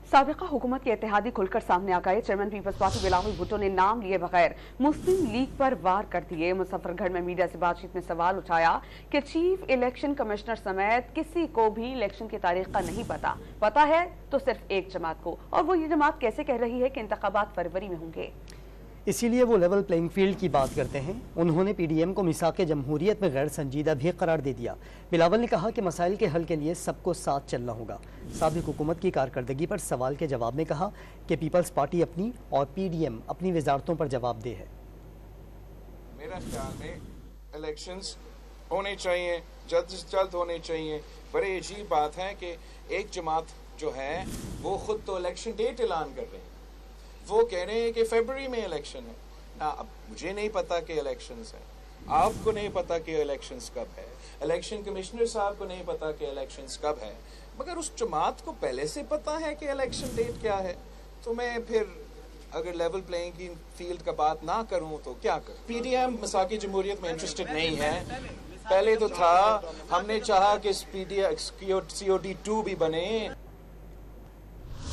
साबिका हुकूमत के इत्तेहादी खुलकर सामने आ गए। चेयरमैन पीपल्स पार्टी बिलावल भुट्टो ने नाम लिए बगैर मुस्लिम लीग पर वार कर दिए। मुजफ्फरगढ़ में मीडिया से बातचीत में सवाल उठाया कि चीफ इलेक्शन कमिश्नर समेत किसी को भी इलेक्शन की तारीख का नहीं पता है तो सिर्फ एक जमात को, और वो ये जमात कैसे कह रही है कि इंतखाबात फरवरी में होंगे। इसीलिए वो लेवल प्लेइंग फील्ड की बात करते हैं। उन्होंने पीडीएम को मिसाक जमहूरियत में गैर संजीदा भी करार दे दिया। बिलावल ने कहा कि मसाइल के हल के लिए सबको साथ चलना होगा। साबिक हुकूमत की कारकर्दगी पर सवाल के जवाब में कहा कि पीपल्स पार्टी अपनी और पीडीएम अपनी वजारतों पर जवाबदेह है। मेरा ख्याल में इलेक्शंस होने चाहिए, जल्द से जल्द होने चाहिए। बड़ी अजीब बात है कि एक जमात जो है वो खुद तो इलेक्शन डेट ऐलान कर रहे हैं। वो कह रहे हैं कि फरवरी में इलेक्शन है ना। अब मुझे नहीं पता कि इलेक्शंस है, आपको नहीं पता कि इलेक्शंस कब है, इलेक्शन कमिश्नर साहब को नहीं पता कि इलेक्शंस कब है, मगर उस जमात को पहले से पता है कि इलेक्शन डेट क्या है। तो मैं फिर अगर लेवल प्लेइंग फील्ड का बात ना करूं तो क्या करूं। पीडीएम मिसाकी जमहूरियत में इंटरेस्टेड नहीं है। पहले तो था, हमने चाहा कि COD 2 भी बने।